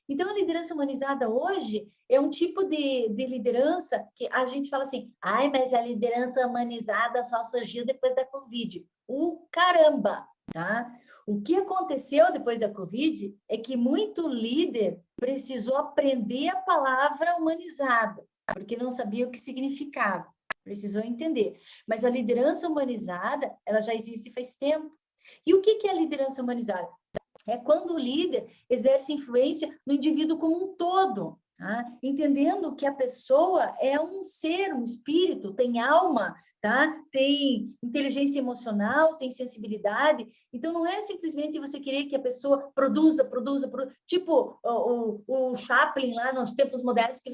Então, a liderança humanizada hoje é um tipo de liderança que a gente fala assim, ai, mas a liderança humanizada só surgiu depois da Covid. O caramba, tá? O que aconteceu depois da Covid é que muito líder precisou aprender a palavra humanizada, porque não sabia o que significava, precisou entender. Mas a liderança humanizada, ela já existe faz tempo. E o que é a liderança humanizada? É quando o líder exerce influência no indivíduo como um todo, tá? Entendendo que a pessoa é um ser, um espírito, tem alma, tá? Tem inteligência emocional, tem sensibilidade. Então, não é simplesmente você querer que a pessoa produza. Tipo o Chaplin lá nos tempos modernos, que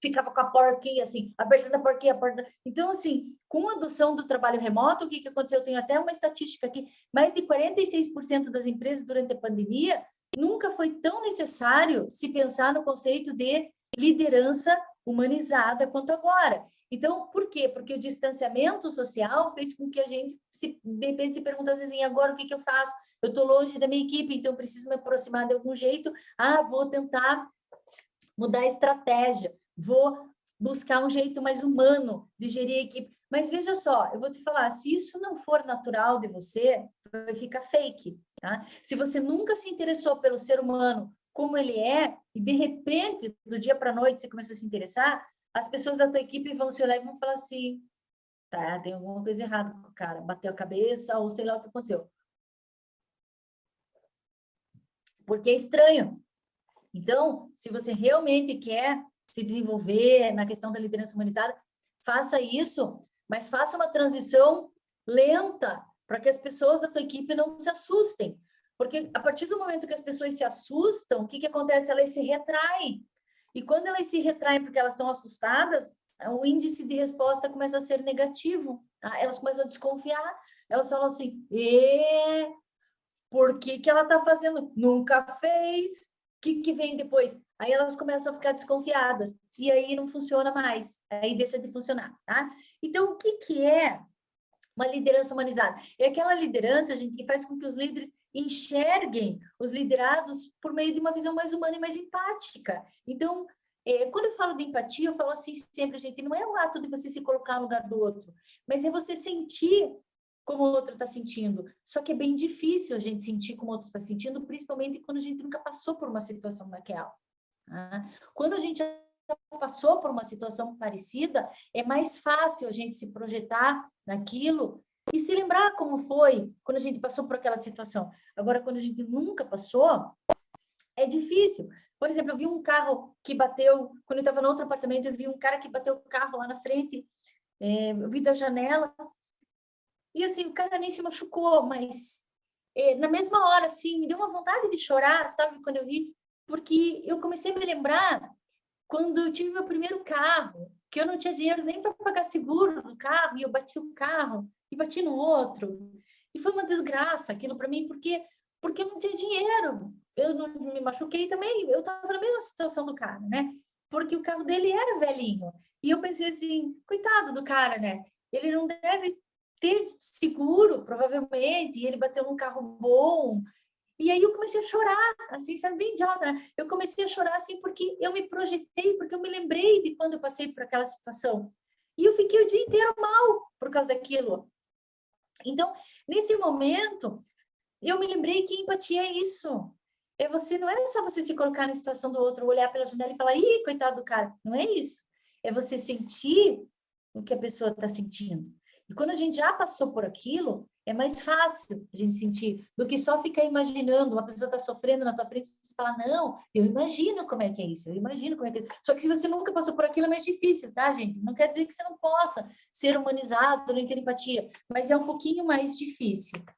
ficava com a porquinha, assim, apertando a porquinha, a porta. Então, assim, com a adoção do trabalho remoto, o que aconteceu? Eu tenho até uma estatística aqui, mais de 46% das empresas durante a pandemia, nunca foi tão necessário se pensar no conceito de liderança humanizada quanto agora. Então, por quê? Porque o distanciamento social fez com que a gente, de repente, se perguntasse assim, agora o que eu faço? Eu estou longe da minha equipe, então preciso me aproximar de algum jeito. Vou tentar mudar a estratégia, vou buscar um jeito mais humano de gerir a equipe. Mas veja só, eu vou te falar, se isso não for natural de você, vai ficar fake, tá? Se você nunca se interessou pelo ser humano como ele é, e de repente, do dia para a noite, você começou a se interessar, as pessoas da tua equipe vão se olhar e vão falar assim, tá, tem alguma coisa errada com o cara, bateu a cabeça ou sei lá o que aconteceu. Porque é estranho. Então, se você realmente quer se desenvolver na questão da liderança humanizada, faça isso, mas faça uma transição lenta para que as pessoas da tua equipe não se assustem. Porque a partir do momento que as pessoas se assustam, o que acontece? Elas se retraem. E quando elas se retraem porque elas estão assustadas, o índice de resposta começa a ser negativo. Tá? Elas começam a desconfiar. Elas falam assim, por que ela está fazendo? Nunca fez. O que vem depois? Aí elas começam a ficar desconfiadas. E aí não funciona mais. Aí deixa de funcionar, tá? Então, o que é uma liderança humanizada? É aquela liderança, gente, que faz com que os líderes enxerguem os liderados por meio de uma visão mais humana e mais empática. Então, quando eu falo de empatia, eu falo assim sempre, gente, não é o ato de você se colocar no lugar do outro, mas é você sentir como o outro está sentindo. Só que é bem difícil a gente sentir como o outro está sentindo, principalmente quando a gente nunca passou por uma situação daquela. Tá? Quando a gente passou por uma situação parecida, é mais fácil a gente se projetar naquilo e se lembrar como foi quando a gente passou por aquela situação. Agora, quando a gente nunca passou, é difícil. Por exemplo, eu vi um carro que bateu, quando eu estava no outro apartamento, eu vi um cara que bateu o carro lá na frente, eu vi da janela, e assim, o cara nem se machucou, mas na mesma hora, assim, me deu uma vontade de chorar, sabe, quando eu vi, porque eu comecei a me lembrar quando eu tive meu primeiro carro, que eu não tinha dinheiro nem para pagar seguro no carro, e eu bati o carro, e bati no outro, e foi uma desgraça aquilo para mim, porque eu não tinha dinheiro, eu não me machuquei também, eu estava na mesma situação do cara, né? Porque o carro dele era velhinho, e eu pensei assim, coitado do cara, né? Ele não deve ter seguro, provavelmente, e ele bateu num carro bom. E aí eu comecei a chorar, assim, sabe, bem idiota, né? Eu comecei a chorar, assim, porque eu me projetei, porque eu me lembrei de quando eu passei por aquela situação. E eu fiquei o dia inteiro mal por causa daquilo. Então, nesse momento, eu me lembrei que empatia é isso. Não é só você se colocar na situação do outro, olhar pela janela e falar, ih, coitado do cara. Não é isso. É você sentir o que a pessoa está sentindo. E quando a gente já passou por aquilo, é mais fácil a gente sentir do que só ficar imaginando. Uma pessoa está sofrendo na tua frente e você fala, não, eu imagino como é que é isso, eu imagino como é que é isso. Só que se você nunca passou por aquilo, é mais difícil, tá, gente? Não quer dizer que você não possa ser humanizado, não ter empatia, mas é um pouquinho mais difícil.